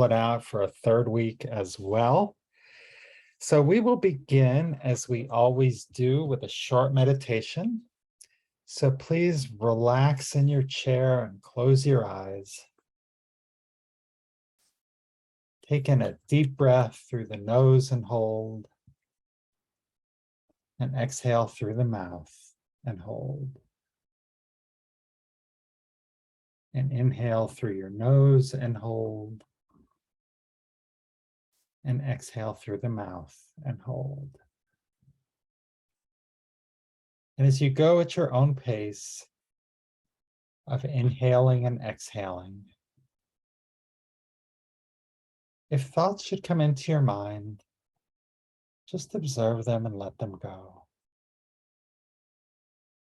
it out for a third week as well. So we will begin, as we always do, with a short meditation. So please relax in your chair and close your eyes. Take in a deep breath through the nose and hold. And exhale through the mouth and hold. And inhale through your nose and hold. And exhale through the mouth and hold. And as you go at your own pace of inhaling and exhaling, if thoughts should come into your mind, just observe them and let them go.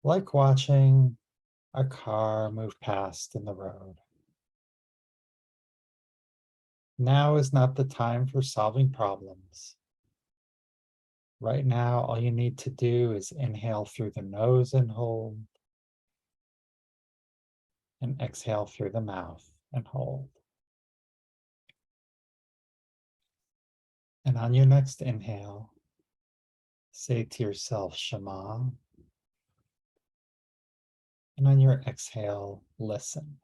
Like watching a car move past in the road. Now is not the time for solving problems. Right now, all you need to do is inhale through the nose and hold, and exhale through the mouth and hold. And on your next inhale, say to yourself, Shema. And on your exhale, listen.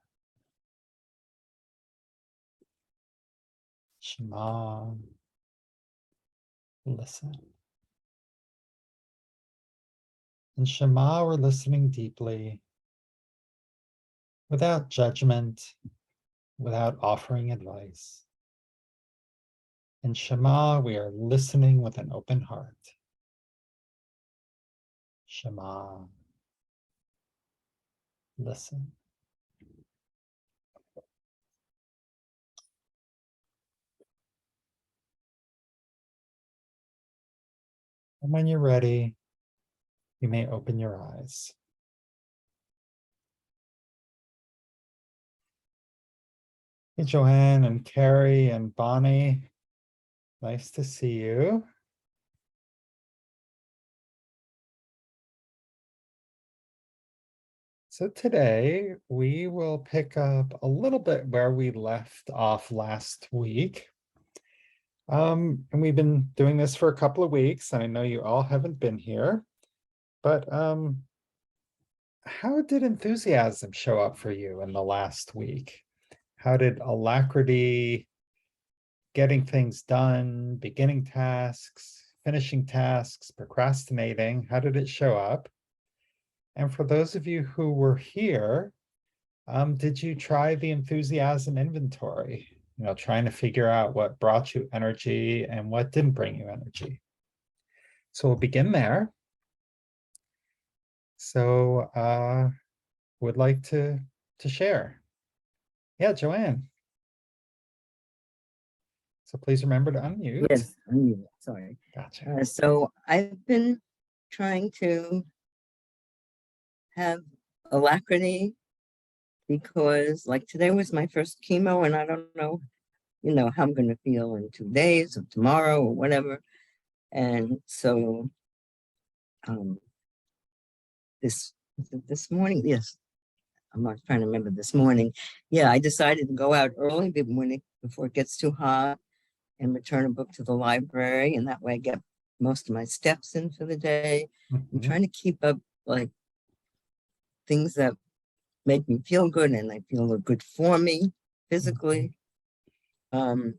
Shema, listen. In Shema, we're listening deeply, without judgment, without offering advice. In Shema, we are listening with an open heart. Shema, listen. And when you're ready, you may open your eyes. Hey, Joanne and Carrie and Bonnie, nice to see you. So today we will pick up a little bit where we left off last week. And we've been doing this for a couple of weeks, and I know you all haven't been here, but how did enthusiasm show up for you in the last week? How did alacrity, getting things done, beginning tasks, finishing tasks, procrastinating, how did it show up? And for those of you who were here, did you try the enthusiasm inventory? Trying to figure out what brought you energy and what didn't bring you energy. So we'll begin there. So would like to share. Yeah, Joanne. So please remember to unmute. Yes, unmute, sorry. Gotcha. So I've been trying to have alacrity because like today was my first chemo and I don't know, how I'm going to feel in 2 days or tomorrow or whatever. And so this morning, yes, I'm not trying to remember this morning. Yeah, I decided to go out early before it gets too hot and return a book to the library. And that way I get most of my steps in for the day. I'm trying to keep up like things that make me feel good and I feel are good for me physically. And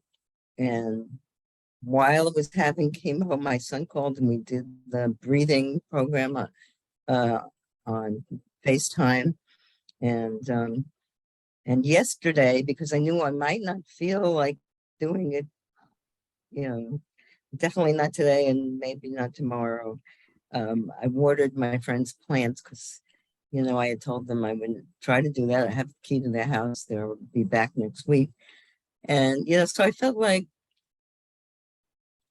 while I was having chemo, my son called and we did the breathing program on FaceTime. And yesterday, because I knew I might not feel like doing it, definitely not today and maybe not tomorrow. I watered my friend's plants because, I had told them I would try to do that. I have the key to their house. They'll be back next week. And, so I felt like,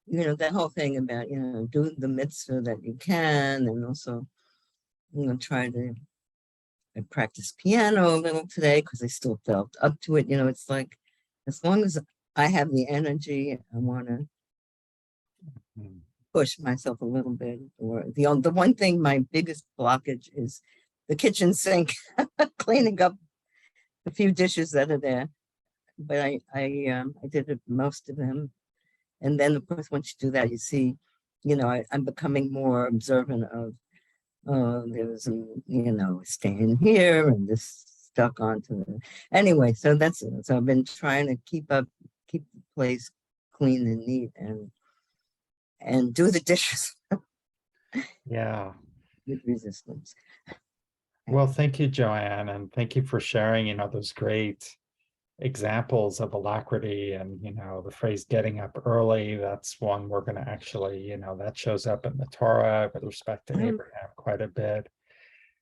that whole thing about, do the mitzvah that you can and also, try to I practiced piano a little today because I still felt up to it. It's like, as long as I have the energy, I want to push myself a little bit. Or the one thing, my biggest blockage is the kitchen sink, cleaning up the few dishes that are there. but I did most of them. And then, of course, once you do that, you see, I'm becoming more observant of, there's, staying here and this stuck onto the, anyway, so that's it. So I've been trying to keep the place clean and neat and do the dishes Yeah. with resistance. Well, thank you, Joanne, and thank you for sharing, those great examples of alacrity and, the phrase getting up early. That's one we're going to actually, that shows up in the Torah with respect to Abraham quite a bit.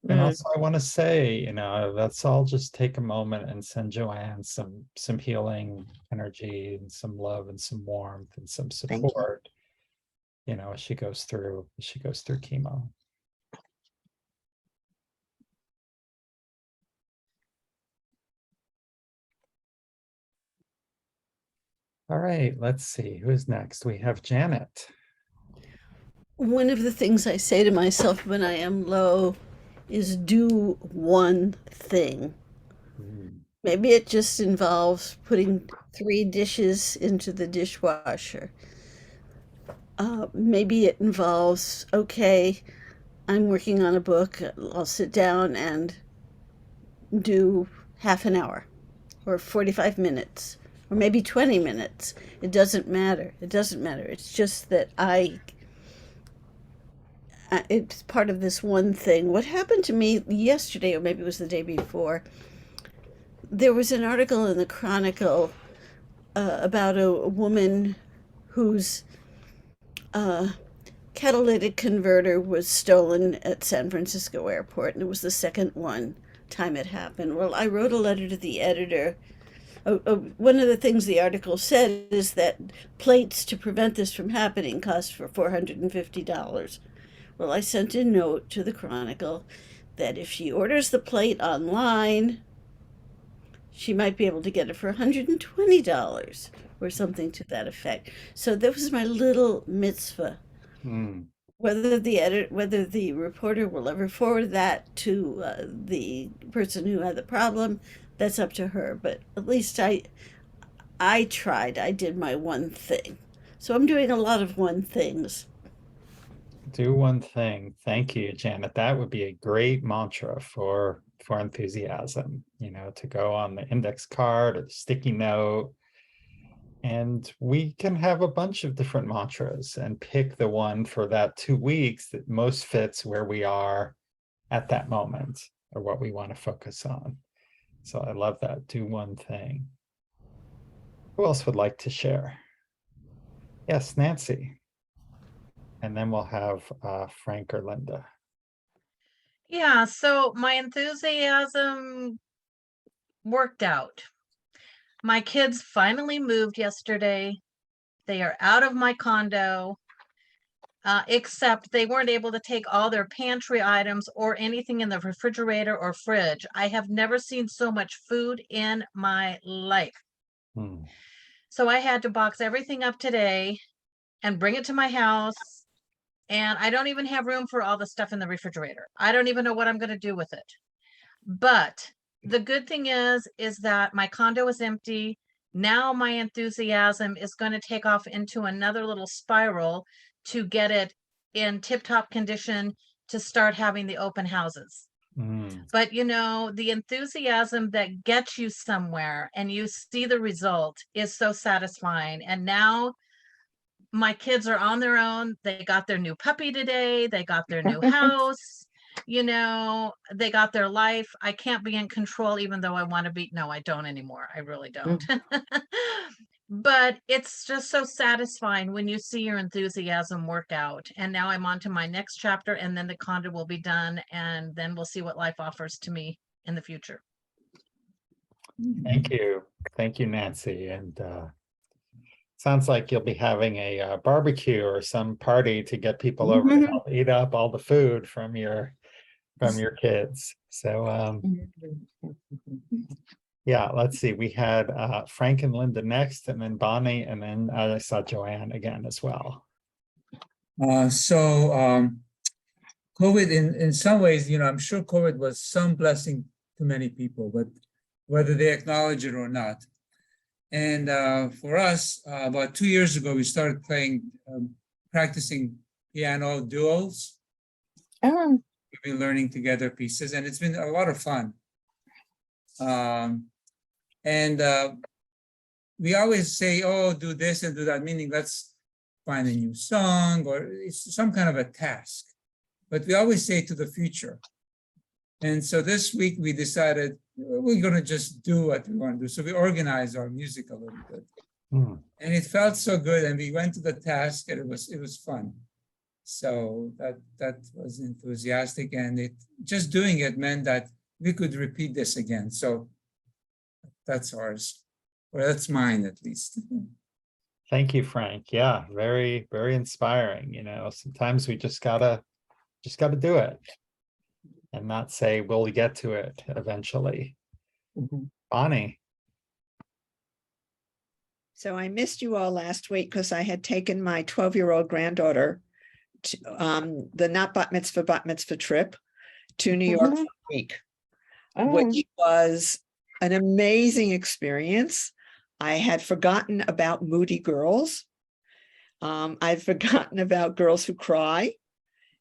And also I want to say, let's all just take a moment and send Joanne some healing energy and some love and some warmth and some support, as she goes through chemo. All right, let's see who's next. We have Janet. One of the things I say to myself when I am low is do one thing. Maybe it just involves putting 3 dishes into the dishwasher. Maybe it involves, okay, I'm working on a book. I'll sit down and do half an hour or 45 minutes or maybe 20 minutes. It doesn't matter. It doesn't matter. It's just that it's part of this one thing. What happened to me yesterday, or maybe it was the day before, there was an article in the Chronicle about a woman whose catalytic converter was stolen at San Francisco airport, and it was the second time it happened. Well, I wrote a letter to the editor. One of the things the article said is that plates to prevent this from happening cost for $450. Well, I sent a note to the Chronicle that if she orders the plate online, she might be able to get it for $120 or something to that effect. So that was my little mitzvah. Whether the reporter will ever forward that to the person who had the problem, that's up to her. But at least I tried. I did my one thing. So I'm doing a lot of one things. Do one thing. Thank you, Janet. That would be a great mantra for enthusiasm, to go on the index card or the sticky note. And we can have a bunch of different mantras and pick the one for that 2 weeks that most fits where we are at that moment or what we want to focus on. So I love that. Do one thing. Who else would like to share? Yes, Nancy. And then we'll have Frank or Linda. Yeah, so my enthusiasm worked out. My kids finally moved yesterday. They are out of my condo, except they weren't able to take all their pantry items or anything in the refrigerator or fridge. I have never seen so much food in my life. So I had to box everything up today and bring it to my house. And I don't even have room for all the stuff in the refrigerator. I don't even know what I'm going to do with it. But the good thing is that my condo is empty. Now my enthusiasm is going to take off into another little spiral to get it in tip-top condition to start having the open houses. But the enthusiasm that gets you somewhere and you see the result is so satisfying. And now my kids are on their own. They got their new puppy today. They got their new house. They got their life. I can't be in control, even though I want to be. No, I don't anymore. I really don't. But it's just so satisfying when you see your enthusiasm work out. And now I'm on to my next chapter, and then the condo will be done. And then we'll see what life offers to me in the future. Thank you. Thank you, Nancy. And sounds like you'll be having a barbecue or some party to get people over to help eat up all the food from your kids. So yeah, let's see. We had Frank and Linda next, and then Bonnie, and then I saw Joanne again as well. COVID, in some ways, I'm sure COVID was some blessing to many people, but whether they acknowledge it or not. And for us, about 2 years ago, we started practicing piano duos. Oh, We've been learning together pieces, and it's been a lot of fun. And we always say, oh, do this and do that, meaning let's find a new song, or it's some kind of a task. But we always say to the future. And so this week we decided we're going to just do what we want to do. So we organized our music a little bit. And it felt so good. And we went to the task, and it was fun. So that was enthusiastic. And just doing it meant that we could repeat this again. So that's ours. Or that's mine, at least. Thank you, Frank. Yeah, very, very inspiring. Sometimes we just gotta do it and not say, we'll get to it eventually. mhm. Bonnie. So I missed you all last week because I had taken my 12-year-old granddaughter to the not bat mitzvah trip to New York for a week, Oh, which was an amazing experience. I had forgotten about moody girls. I'd forgotten about girls who cry.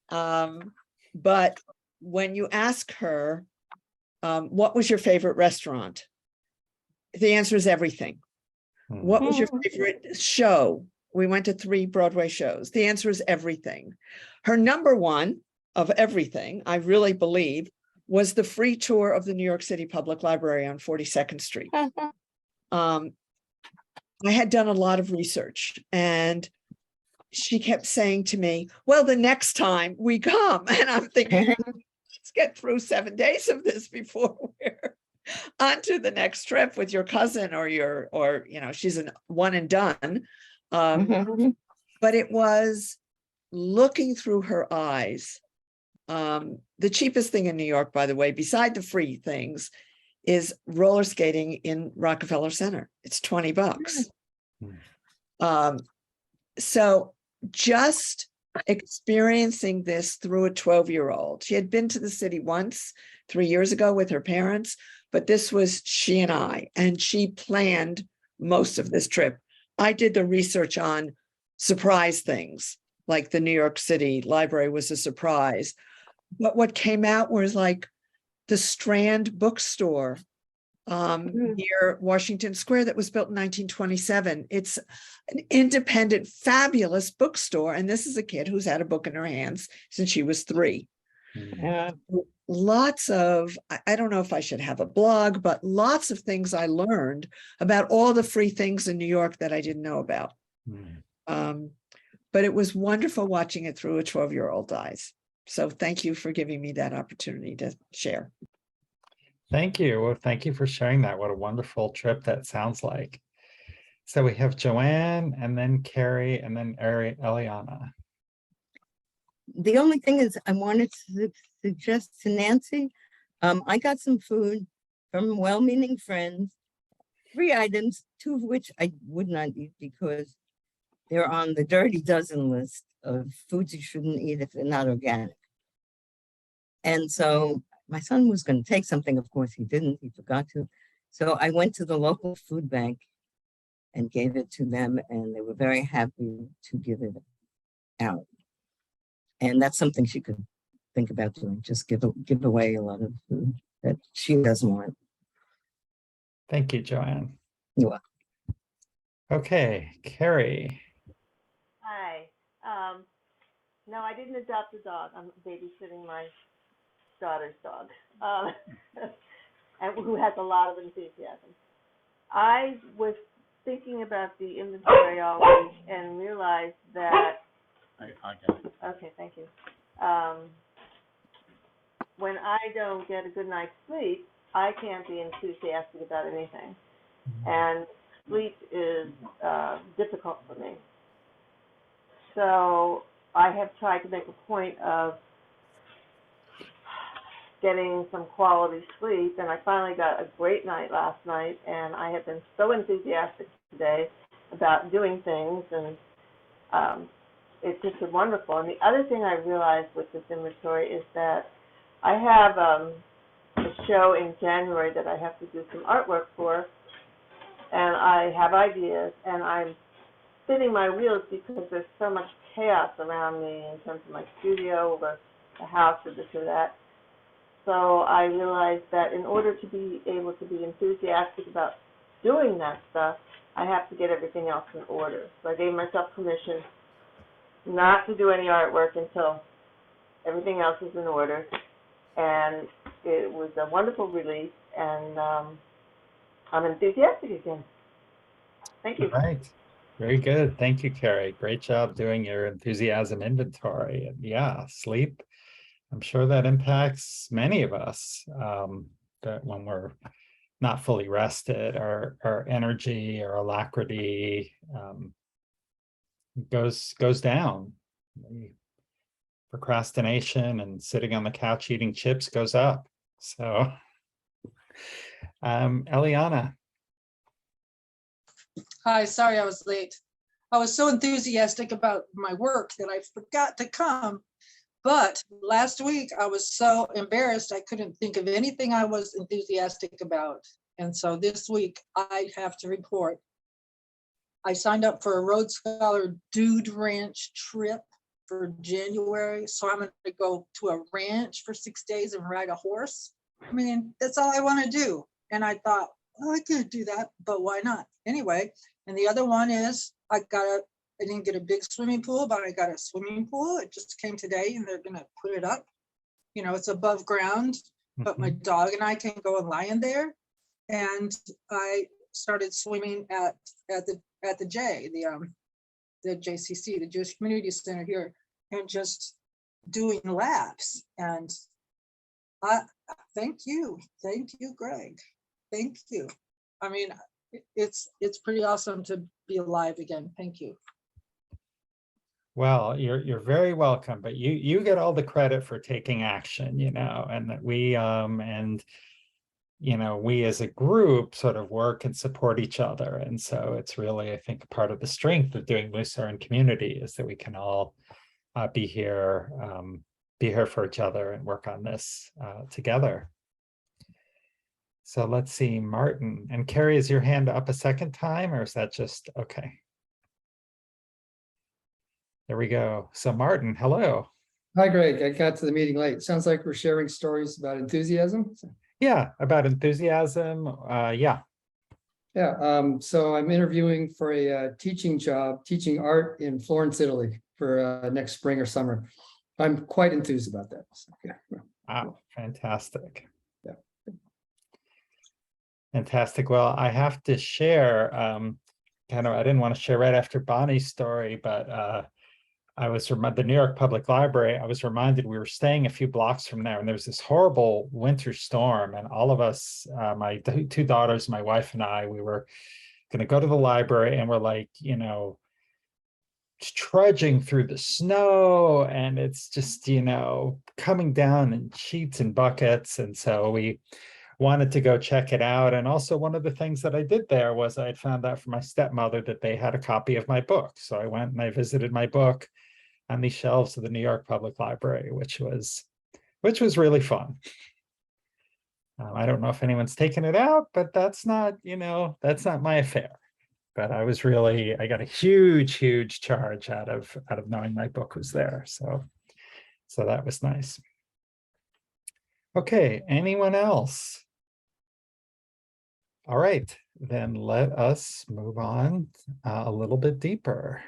But when you ask her, what was your favorite restaurant? The answer is everything. What was your favorite show? We went to 3 Broadway shows. The answer is everything. Her number one of everything, I really believe, was the free tour of the New York City Public Library on 42nd Street. I had done a lot of research, and she kept saying to me, well, the next time we come. And I'm thinking, let's get through 7 days of this before we're on to the next trip with your cousin or she's a one and done. But it was looking through her eyes. The cheapest thing in New York, by the way, beside the free things, is roller skating in Rockefeller Center. It's $20. So just experiencing this through a 12-year-old. She had been to the city once 3 years ago with her parents, but this was she and she planned most of this trip. I did the research on surprise things, like the New York City Library was a surprise. But what came out was like the Strand bookstore near Washington Square that was built in 1927. It's an independent, fabulous bookstore. And this is a kid who's had a book in her hands since she was 3. Lots of, I don't know if I should have a blog, but lots of things I learned about all the free things in New York that I didn't know about. But it was wonderful watching it through a 12-year-old eyes. So thank you for giving me that opportunity to share. Thank you. Well, thank you for sharing that. What a wonderful trip that sounds like. So we have Joanne, and then Carrie, and then Eliana. The only thing is I wanted to suggest to Nancy, I got some food from well-meaning friends, 3 items, 2 of which I would not eat because they're on the dirty dozen list of foods you shouldn't eat if they're not organic. And so my son was going to take something. Of course, he didn't. He forgot to. So I went to the local food bank and gave it to them, and they were very happy to give it out. And that's something she could think about doing, just give away a lot of food that she doesn't want. Thank you, Joanne. You're welcome. Okay, Carrie. Hi. No, I didn't adopt a dog. I'm babysitting my daughter's dog, and who has a lot of enthusiasm. I was thinking about the inventory all week and realized that. I get it. Okay, thank you. When I don't get a good night's sleep, I can't be enthusiastic about anything, and sleep is difficult for me. So I have tried to make a point of getting some quality sleep, and I finally got a great night last night, and I have been so enthusiastic today about doing things, and it's just wonderful. And the other thing I realized with this inventory is that I have a show in January that I have to do some artwork for, and I have ideas, and I'm spinning my wheels because there's so much chaos around me in terms of my studio or the house or this or that. So I realized that in order to be able to be enthusiastic about doing that stuff, I have to get everything else in order. So I gave myself permission not to do any artwork until everything else is in order. And it was a wonderful release, and I'm enthusiastic again. Thank you. All right. Very good. Thank you, Carrie. Great job doing your enthusiasm inventory. And yeah, sleep. I'm sure that impacts many of us, that when we're not fully rested, our energy, our alacrity goes down. Procrastination and sitting on the couch eating chips goes up. So, Eliana. Hi, sorry I was late. I was so enthusiastic about my work that I forgot to come. But last week I was so embarrassed I couldn't think of anything I was enthusiastic about. And so this week I have to report. I signed up for a Road Scholar Dude Ranch trip for January. So I'm going to go to a ranch for 6 days and ride a horse. I mean, that's all I want to do. And I thought, oh, I could do that, but why not? Anyway, and the other one is I didn't get a big swimming pool, but I got a swimming pool. It just came today and they're going to put it up. You know, it's above ground, but my dog and I can go and lie in there. And I started swimming at the JCC, the Jewish Community Center here, and just doing laps. And thank you, Greg. Thank you. I mean, it's pretty awesome to be alive again. Thank you. Well, you're very welcome, but you get all the credit for taking action, you know, and that we we as a group sort of work and support each other. And so it's really, I think, part of the strength of doing Lucerne community is that we can all be here for each other and work on this together. So let's see, Martin. And Carrie, is your hand up a second time, or is that just okay? There we go. So Martin, hello. Hi, Greg. I got to the meeting late. Sounds like we're sharing stories about enthusiasm. Yeah, about enthusiasm. Yeah. Yeah. So I'm interviewing for a teaching job, teaching art in Florence, Italy for next spring or summer. I'm quite enthused about that. So, yeah. Wow, fantastic. Yeah. Fantastic. Well, I have to share, I didn't want to share right after Bonnie's story, but I was reminded, the New York Public Library, I was reminded we were staying a few blocks from there and there was this horrible winter storm, and all of us, my two daughters, my wife and I, we were going to go to the library, and we're like, trudging through the snow, and it's just, coming down in sheets and buckets. And so we wanted to go check it out. And also one of the things that I did there was I had found out from my stepmother that they had a copy of my book. So I went and I visited my book on the shelves of the New York Public Library, which was really fun. I don't know if anyone's taken it out, but that's not my affair. But I got a huge charge out of knowing my book was there. So that was nice. Okay, anyone else? All right, then let us move on a little bit deeper.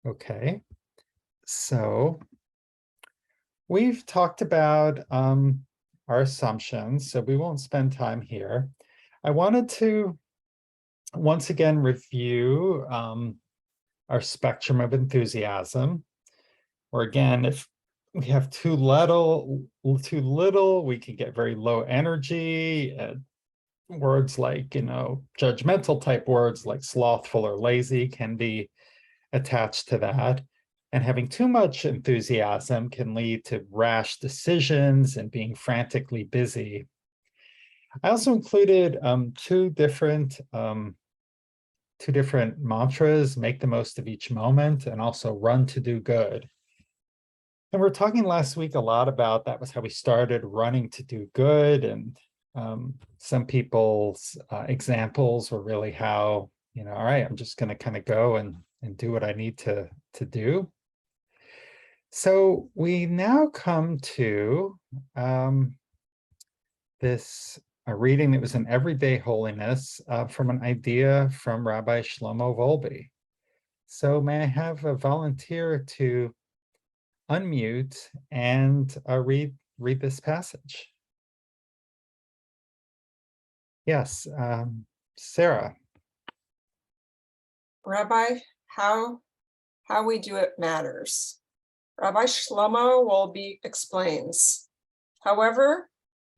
Okay, so we've talked about our assumptions, so we won't spend time here. I wanted to once again review our spectrum of enthusiasm, where again, if we have too little, we can get very low energy. Words like, judgmental type words like slothful or lazy can be attached to that. And having too much enthusiasm can lead to rash decisions and being frantically busy. I also included two different mantras: make the most of each moment, and also run to do good. And we're talking last week a lot about that was how we started, running to do good. And Some people's examples were really how, all right, I'm just going to kind of go and do what I need to do. So we now come to this a reading that was an everyday holiness from an idea from Rabbi Shlomo Volbe. So may I have a volunteer to unmute and read this passage? Yes, Sarah. Rabbi, how we do it matters. Rabbi Shlomo Wolbe explains, however,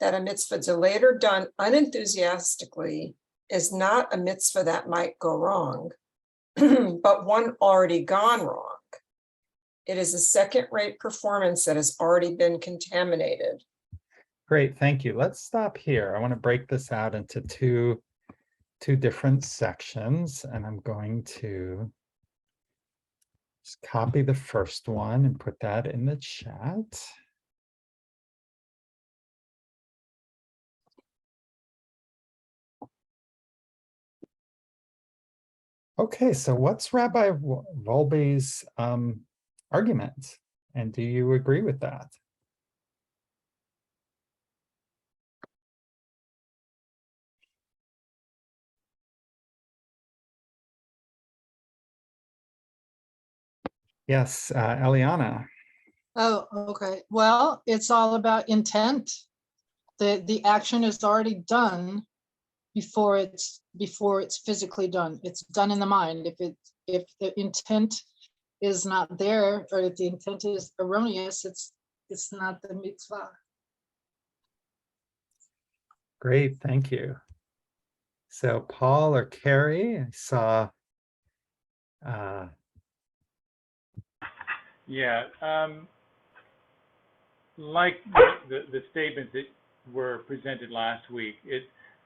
that a mitzvah delayed or done unenthusiastically is not a mitzvah that might go wrong, but one already gone wrong. It is a second-rate performance that has already been contaminated. Great, thank you. Let's stop here. I want to break this out into two different sections, and I'm going to just copy the first one and put that in the chat. Okay, so what's Rabbi Volbe's argument? And do you agree with that? Yes, Eliana. Oh, okay. Well, it's all about intent. The action is already done before it's physically done. It's done in the mind. If the intent is not there, or if the intent is erroneous, it's not the mitzvah. Great, thank you. So Paul or Carrie, I saw. Yeah, like the statements that were presented last week,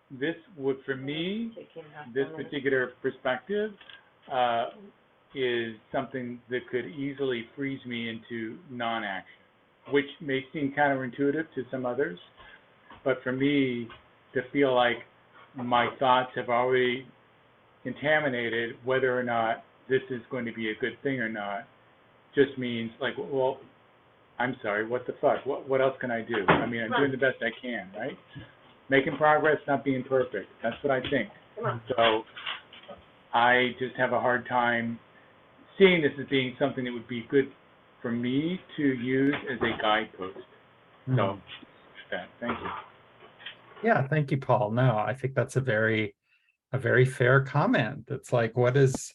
this would, for me, this particular perspective is something that could easily freeze me into non-action, which may seem counterintuitive to some others, but for me, to feel like my thoughts have already contaminated whether or not this is going to be a good thing or not, just means like, well, I'm sorry, what the fuck? What else can I do? I mean, I'm doing the best I can, right? Making progress, not being perfect. That's what I think. So I just have a hard time seeing this as being something that would be good for me to use as a guidepost. So thank you. Yeah, thank you, Paul. No, I think that's a very fair comment. It's like, what is,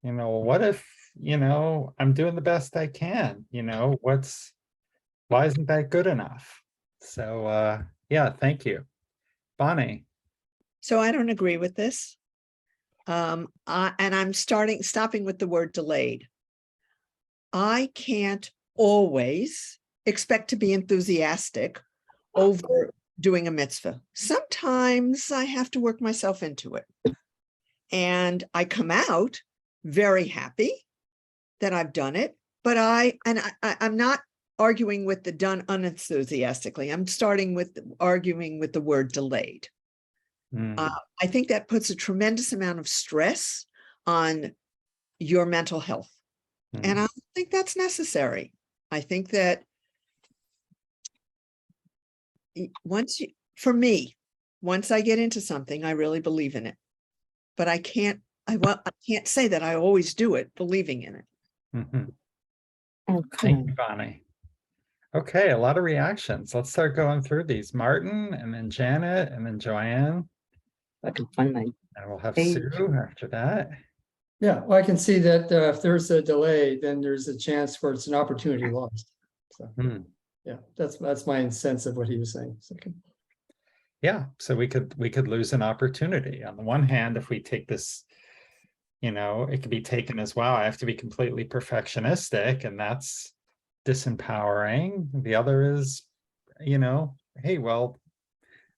what if, I'm doing the best I can, why isn't that good enough? So yeah, thank you. Bonnie. So I don't agree with this. And I'm stopping with the word delayed. I can't always expect to be enthusiastic over doing a mitzvah. Sometimes I have to work myself into it. And I come out very happy that I've done it, but I'm not arguing with the done unenthusiastically. I'm starting with arguing with the word delayed. I think that puts a tremendous amount of stress on your mental health. And I don't think that's necessary. I think that once I get into something, I really believe in it. But I can't say that I always do it believing in it. Oh, thank you, Bonnie. Okay, a lot of reactions. Let's start going through these. Martin, and then Janet, and then Joanne. I can find my And we'll have page. Sue after that. Yeah, well, I can see that if there's a delay, then there's a chance where it's an opportunity lost. So yeah, that's my sense of what he was saying. So, okay. Yeah, so we could lose an opportunity. On the one hand, if we take this, it could be taken as, wow, I have to be completely perfectionistic, and that's disempowering. The other is, hey, well,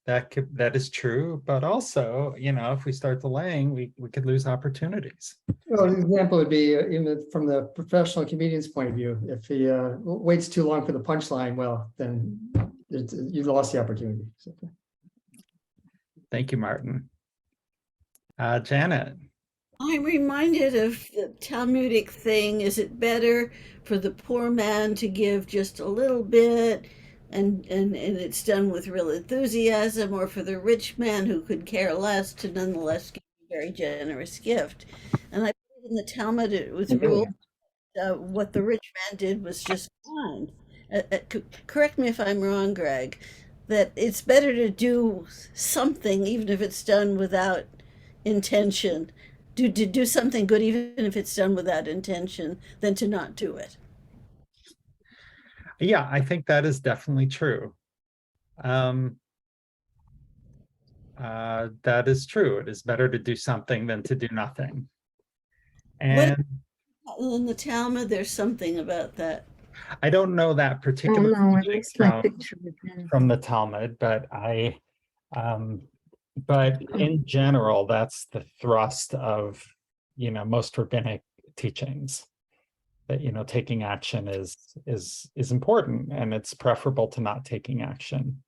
that is true, but also, if we start delaying, we could lose opportunities. Well, an example would be even from the professional comedian's point of view. If he waits too long for the punchline, well, then you lost the opportunity. So, Thank you, Martin. Janet. I'm reminded of the Talmudic thing. Is it better for the poor man to give just a little bit and it's done with real enthusiasm, or for the rich man who could care less to nonetheless give a very generous gift? And I believe in the Talmud it was ruled what the rich man did was just fine. Correct me if I'm wrong, Greg, that it's better to do something even if it's done without intention, to do something good even if it's done without intention, than to not do it. Yeah, I think that is definitely true. That is true. It is better to do something than to do nothing. And In the Talmud, there's something about that. I don't know that Oh, particular no, I teaching lost my picture again. from the Talmud, but but in general, that's the thrust of, most rabbinic teachings. That, taking action is important, and it's preferable to not taking action.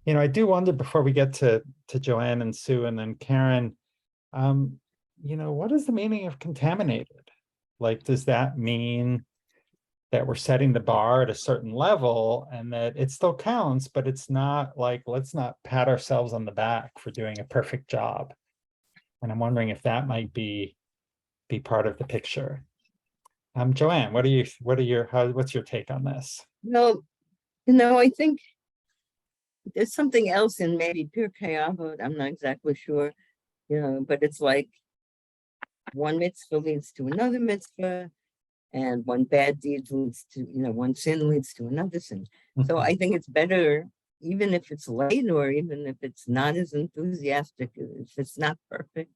I do wonder, before we get to Joanne and Sue and then Karen, what is the meaning of contaminated? Like, does that mean that we're setting the bar at a certain level and that it still counts, but it's not like, let's not pat ourselves on the back for doing a perfect job? And I'm wondering if that might be part of the picture. Joanne, what's your take on this? Well, I think there's something else in maybe Pirkei Avot. I'm not exactly sure, but it's like one mitzvah leads to another mitzvah, and one bad deed leads to, one sin leads to another sin. So I think it's better, even if it's late or even if it's not as enthusiastic, if it's not perfect,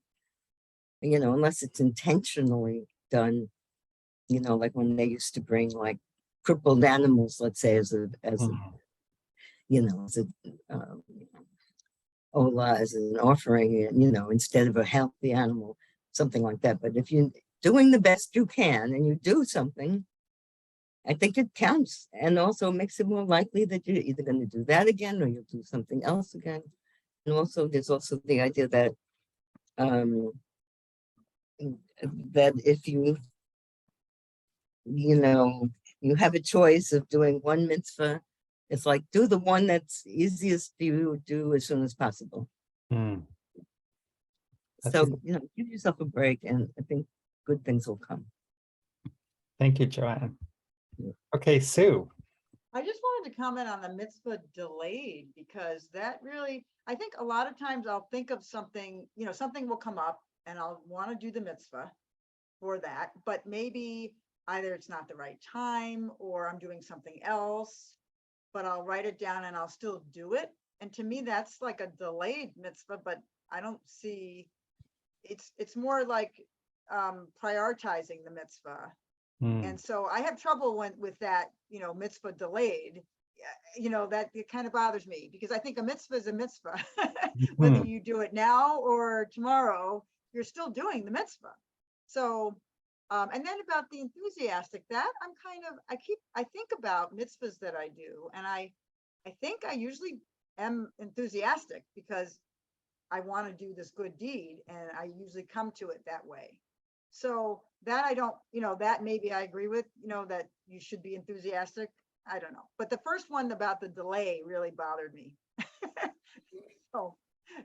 unless it's intentionally done, like when they used to bring like crippled animals, let's say, as Ola, as an offering, instead of a healthy animal, something like that. But if you're doing the best you can and you do something, I think it counts, and also makes it more likely that you're either going to do that again or you'll do something else again. And also, there's also the idea that that if you have a choice of doing one mitzvah, it's like, do the one that's easiest for you to do as soon as possible. So, give yourself a break, and I think good things will come. Thank you, Joanne. Okay, Sue. I just wanted to comment on the mitzvah delayed, because that really, I think a lot of times I'll think of something, something will come up and I'll want to do the mitzvah for that, but maybe either it's not the right time or I'm doing something else, but I'll write it down and I'll still do it. And to me, that's like a delayed mitzvah, but I don't see, it's more like prioritizing the mitzvah. And so I have trouble with that, mitzvah delayed, that it kind of bothers me, because I think a mitzvah is a mitzvah. Whether you do it now or tomorrow, you're still doing the mitzvah. So, and then about the enthusiastic, that I think about mitzvahs that I do, and I think I usually am enthusiastic because I want to do this good deed, and I usually come to it that way. So that I don't, that maybe I agree with, that you should be enthusiastic. I don't know. But the first one about the delay really bothered me. So,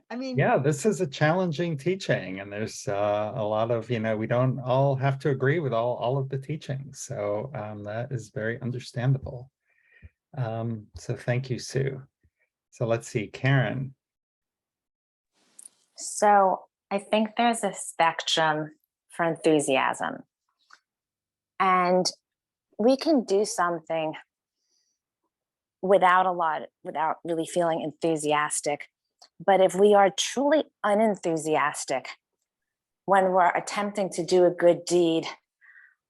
I mean. Yeah, this is a challenging teaching, and there's a lot of, we don't all have to agree with all of the teachings. So that is very understandable. So thank you, Sue. So let's see, Karen. So I think there's a spectrum for enthusiasm, and we can do something without really feeling enthusiastic. But if we are truly unenthusiastic when we're attempting to do a good deed,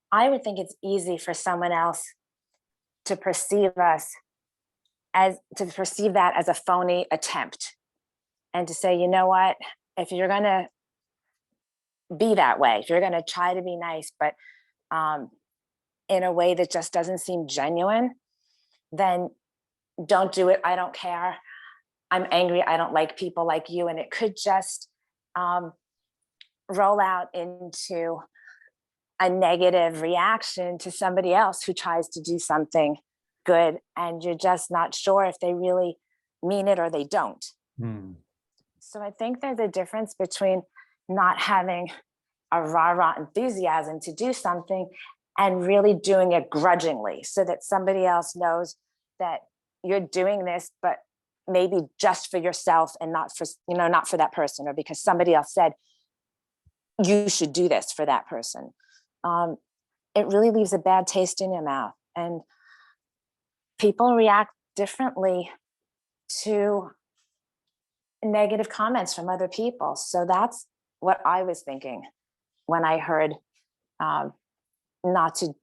I would think it's easy for someone else to perceive that as a phony attempt, and to say, you know what, if you're going to be that way, if you're going to try to be nice, but in a way that just doesn't seem genuine, then don't do it. I don't care. I'm angry, I don't like people like you, and it could just roll out into a negative reaction to somebody else who tries to do something good, and you're just not sure if they really mean it or they don't. So I think there's a difference between not having a rah-rah enthusiasm to do something and really doing it grudgingly, so that somebody else knows that you're doing this, but maybe just for yourself and not for, not for that person, or because somebody else said you should do this for that person. It really leaves a bad taste in your mouth, and people react differently to negative comments from other people. So that's what I was thinking when I heard not to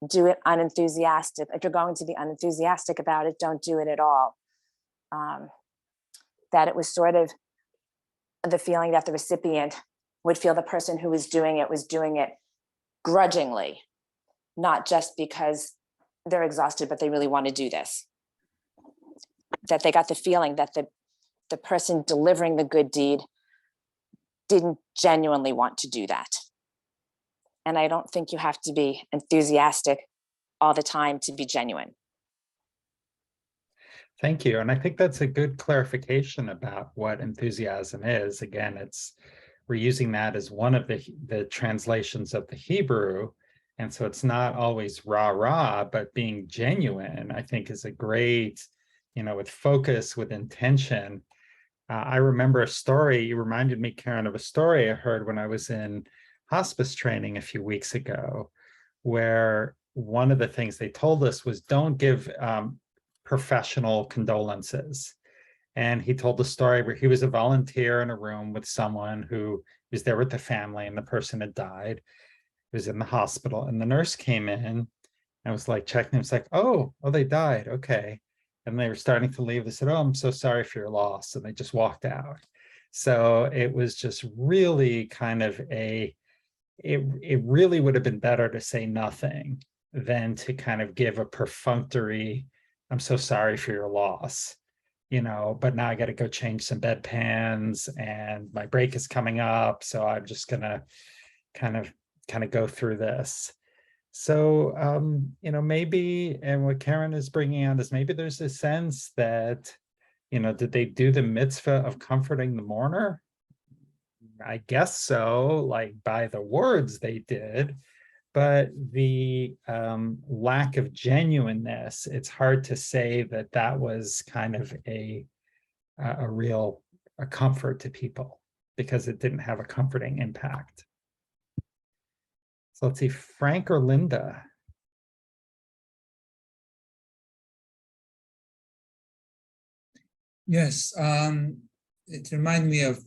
do it unenthusiastic. If you're going to be unenthusiastic about it, don't do it at all. That it was sort of the feeling that the recipient would feel the person who was doing it grudgingly, not just because they're exhausted, but they really want to do this. That they got the feeling that the person delivering the good deed didn't genuinely want to do that. And I don't think you have to be enthusiastic all the time to be genuine. Thank you. And I think that's a good clarification about what enthusiasm is. Again, we're using that as one of the translations of the Hebrew. And so it's not always rah-rah, but being genuine, I think, is a great, with focus, with intention. I remember a story, you reminded me, Karen, of a story I heard when I was in hospice training a few weeks ago, where one of the things they told us was don't give professional condolences. And he told the story where he was a volunteer in a room with someone who was there with the family, and the person had died. He was in the hospital, and the nurse came in and was like checking him. It's like, oh, they died. Okay. And they were starting to leave. They said, oh, I'm so sorry for your loss. And they just walked out. So it was just really kind of it really would have been better to say nothing than to kind of give a perfunctory, I'm so sorry for your loss, but now I got to go change some bedpans and my break is coming up. So I'm just going to kind of go through this. So, maybe, and what Karen is bringing out is maybe there's a sense that, did they do the mitzvah of comforting the mourner? I guess so, like by the words they did, but the lack of genuineness, it's hard to say that was kind of a real comfort to people, because it didn't have a comforting impact. So let's see, Frank or Linda? Yes, it reminded me of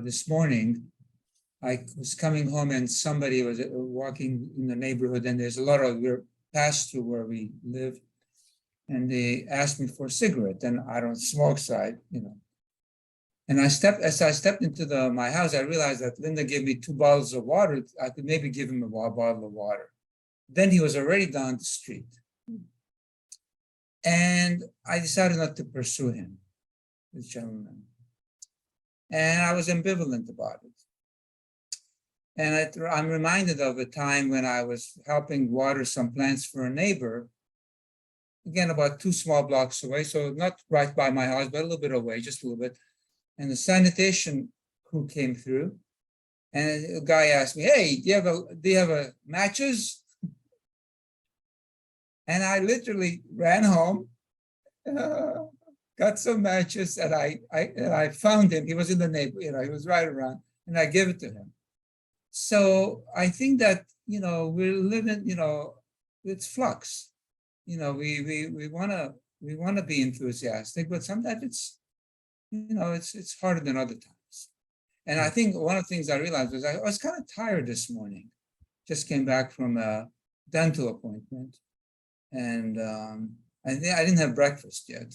this morning. I was coming home and somebody was walking in the neighborhood, and there's a lot of, we're passed through where we live, and they asked me for a cigarette, and I don't smoke, so and as I stepped into my house, I realized that Linda gave me 2 bottles of water. I could maybe give him a bottle of water. Then he was already down the street. And I decided not to pursue him, this gentleman. And I was ambivalent about it. And I'm reminded of a time when I was helping water some plants for a neighbor, again, about 2 small blocks away. So not right by my house, but a little bit away, just a little bit. And the sanitation crew came through, and a guy asked me, hey, do you have a matches? And I literally ran home, got some matches, and I found him. He was in the neighborhood, he was right around, and I gave it to him. So I think that, we're living, it's flux. We want to be enthusiastic, but sometimes it's harder than other times. And I think one of the things I realized was I was kind of tired this morning. Just came back from a dental appointment, and I didn't have breakfast yet.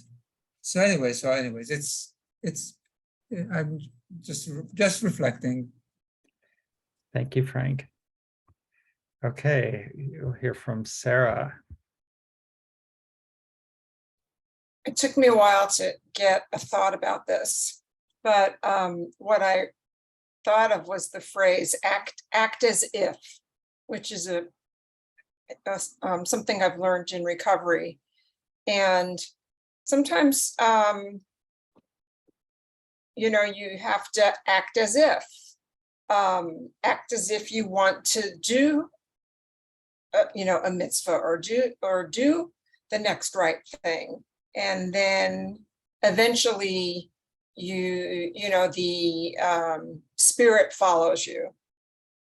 So anyways, I'm just reflecting. Thank you, Frank. Okay, you'll hear from Sarah. it took me a while to get a thought about this, but what I thought of was the phrase act as if, which is something I've learned in recovery. And sometimes, you know, you have to act as if you want to do, you know, a mitzvah or do the next right thing. And then eventually you know, the spirit follows you.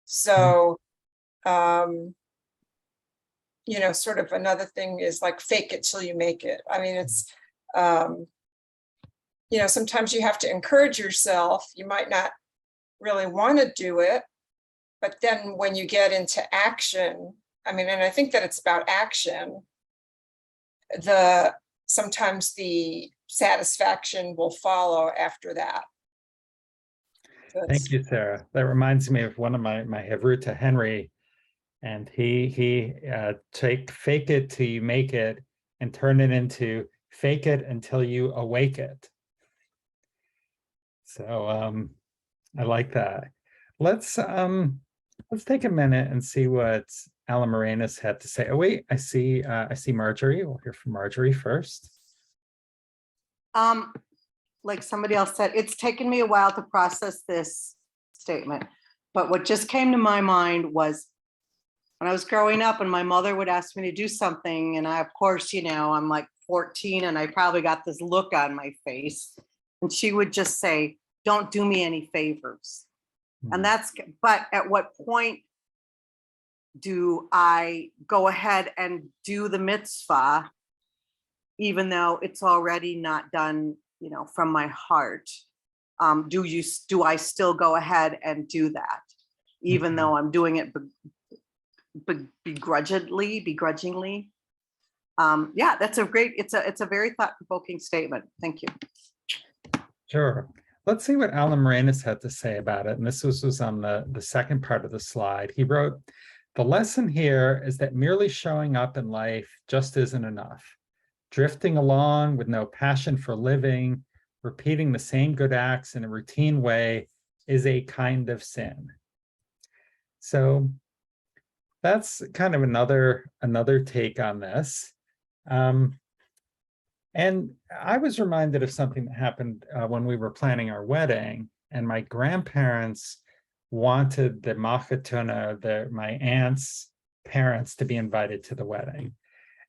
So, you know, sort of another thing is like fake it till you make it. I mean, it's, you know, sometimes you have to encourage yourself. You might not really want to do it, but then when you get into action, I mean, and I think that it's about action, sometimes the satisfaction will follow after that. Thank you, Sarah. That reminds me of one of my Hevruta Henry, and he fake it till you make it and turn it into fake it until you awake it. So I like that. Let's take a minute and see what Alan Morenas had to say. Oh wait, I see Marjorie. We'll hear from Marjorie first. Like somebody else said, it's taken me a while to process this statement, but what just came to my mind was when I was growing up and my mother would ask me to do something, and I, of course, you know, I'm like 14 and I probably got this look on my face, and she would just say, don't do me any favors. And but at what point do I go ahead and do the mitzvah, even though it's already not done, you know, from my heart? Do I still go ahead and do that, even though I'm doing it begrudgingly? Yeah, that's it's a very thought-provoking statement. Thank you. Sure. Let's see what Alan Morenas had to say about it. And this was on the second part of the slide. He wrote, the lesson here is that merely showing up in life just isn't enough. Drifting along with no passion for living, repeating the same good acts in a routine way is a kind of sin. So that's kind of another take on this. And I was reminded of something that happened when we were planning our wedding, and my grandparents wanted the machatuna, my aunt's parents, to be invited to the wedding.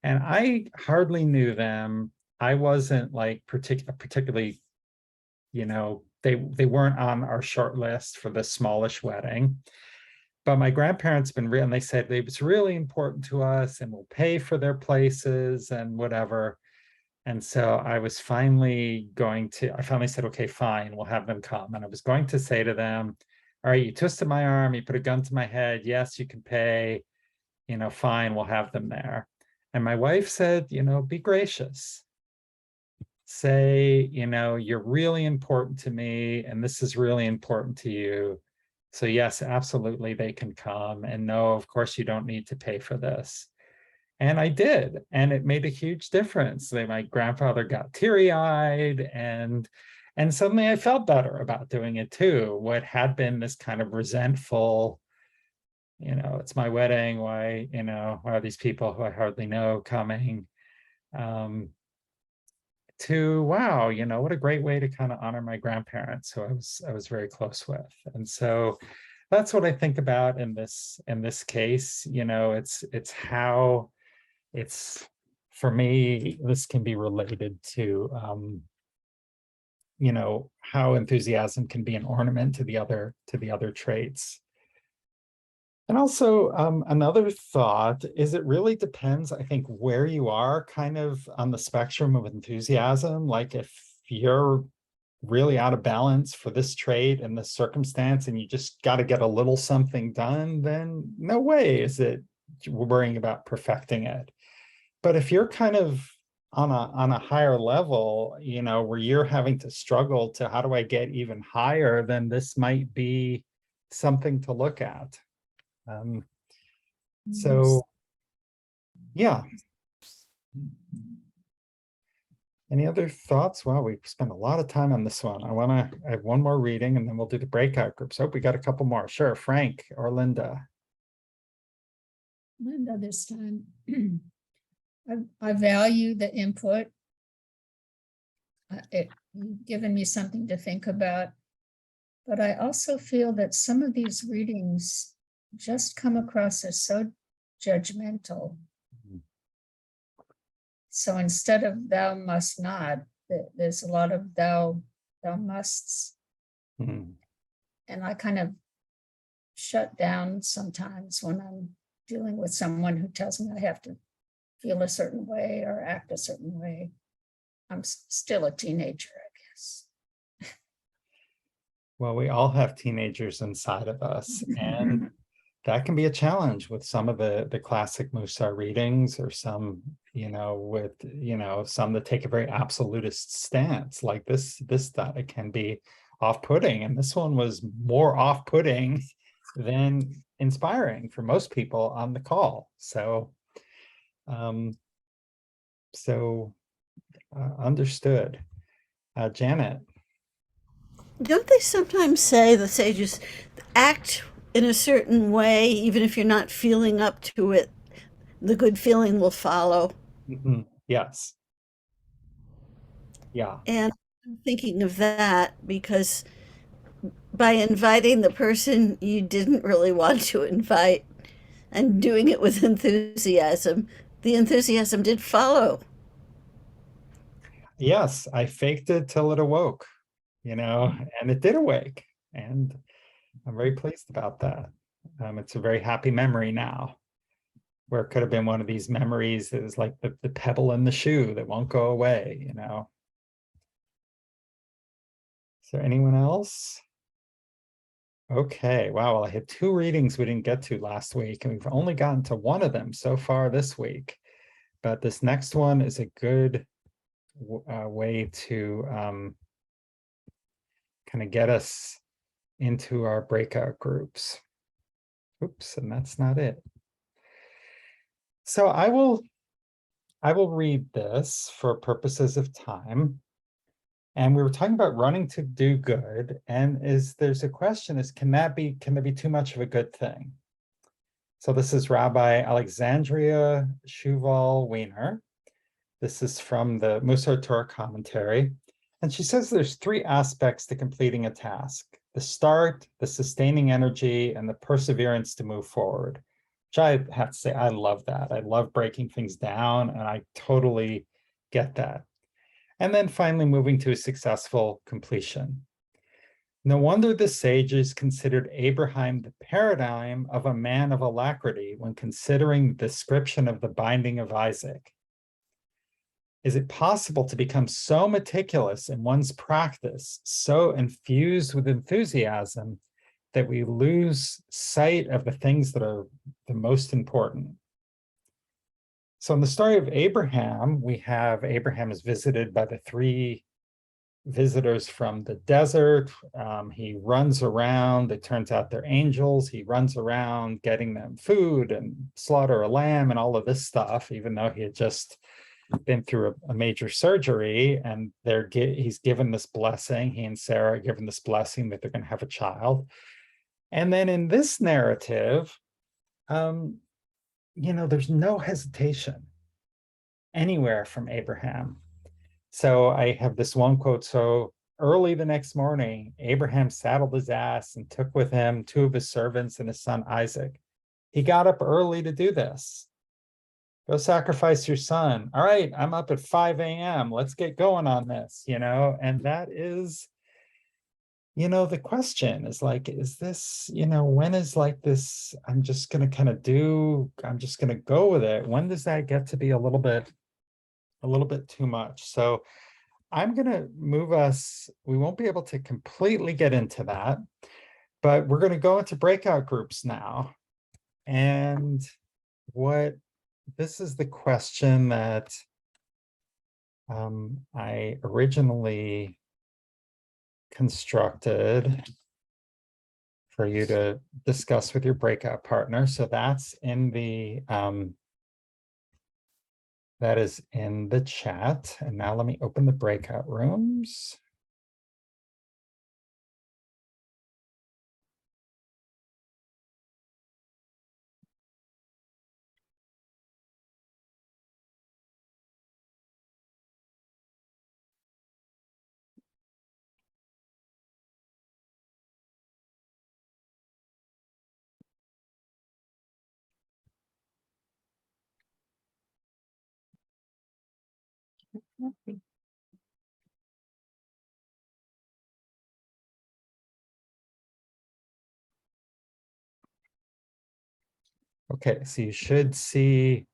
And I hardly knew them. I wasn't like particularly, you know, they weren't on our short list for the smallish wedding. But my grandparents been real, and they said it's really important to us, and we'll pay for their places and whatever. And so I finally said, okay, fine, we'll have them come. And I was going to say to them, all right, you twisted my arm, you put a gun to my head. Yes, you can pay, you know, fine, we'll have them there. And my wife said, you know, be gracious. Say, you know, you're really important to me, and this is really important to you. So yes, absolutely, they can come. And no, of course, you don't need to pay for this. And I did, and it made a huge difference. My grandfather got teary-eyed, and suddenly I felt better about doing it too. What had been this kind of resentful, you know, it's my wedding, why, you know, why are these people who I hardly know coming? To wow, you know, what a great way to kind of honor my grandparents who I was very close with. And so that's what I think about in this case. You know, it's how for me, this can be related to you know, how enthusiasm can be an ornament to the other traits. And also another thought is it really depends, I think, where you are kind of on the spectrum of enthusiasm. Like if you're really out of balance for this trait and this circumstance, and you just got to get a little something done, then no way is it worrying about perfecting it. But if you're kind of on a higher level, you know, where you're having to struggle to how do I get even higher, then this might be something to look at. So, yeah. Any other thoughts? Wow, we spent a lot of time on this one. I have one more reading and then we'll do the breakout groups. Oh, we got a couple more. Sure, Frank or Linda. Linda this time. I value the input. You've given me something to think about. But I also feel that some of these readings just come across as so judgmental. So instead of thou must not, there's a lot of thou musts. Hmm. And I kind of shut down sometimes when I'm dealing with someone who tells me I have to feel a certain way or act a certain way. I'm still a teenager, I guess. Well, we all have teenagers inside of us, and that can be a challenge with some of the classic Mussar readings, or some, with, some that take a very absolutist stance like this, that it can be off-putting. And this one was more off-putting than inspiring for most people on the call. So, understood. Janet. Don't they sometimes say, the sages, act in a certain way, even if you're not feeling up to it, the good feeling will follow? Mm-hmm. Yes. Yeah. And I'm thinking of that because by inviting the person you didn't really want to invite and doing it with enthusiasm, the enthusiasm did follow. Yes, I faked it till it awoke, and it did awake. And I'm very pleased about that. It's a very happy memory now, where it could have been one of these memories that is like the pebble in the shoe that won't go away, Is there anyone else? Okay, wow, well, I had 2 readings we didn't get to last week, and we've only gotten to one of them so far this week. But this next one is a good way to kind of get us into our breakout groups. Oops, and that's not it. So I will read this for purposes of time. And we were talking about running to do good. And there's a question is, can there be too much of a good thing? So this is Rabbi Alexandria Shuval Weiner. This is from the Mussar Torah commentary. And she says there's 3 aspects to completing a task: the start, the sustaining energy, and the perseverance to move forward. Which I have to say, I love that. I love breaking things down, and I totally get that. And then finally moving to a successful completion. No wonder the sages considered Abraham the paradigm of a man of alacrity when considering the description of the binding of Isaac. Is it possible to become so meticulous in one's practice, so infused with enthusiasm, that we lose sight of the things that are the most important? So in the story of Abraham, we have Abraham is visited by the 3 visitors from the desert. He runs around. It turns out they're angels. He runs around getting them food and slaughter a lamb and all of this stuff, even though he had just been through a major surgery. And he's given this blessing. He and Sarah are given this blessing that they're going to have a child. And then in this narrative, there's no hesitation anywhere from Abraham. So I have this one quote. So early the next morning, Abraham saddled his ass and took with him 2 of his servants and his son Isaac. He got up early to do this. Go sacrifice your son. All right, I'm up at 5 a.m. Let's get going on this, and that is, the question is like, is this, when is like this, I'm just going to go with it. When does that get to be a little bit too much? So I'm going to move us, we won't be able to completely get into that, but we're going to go into breakout groups now. And this is the question that I originally constructed for you to discuss with your breakout partner. So that's in the That is in the chat. And now let me open the breakout rooms. Okay, so you should see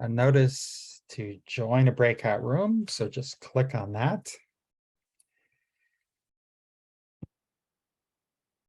a notice to join a breakout room. So just click on that.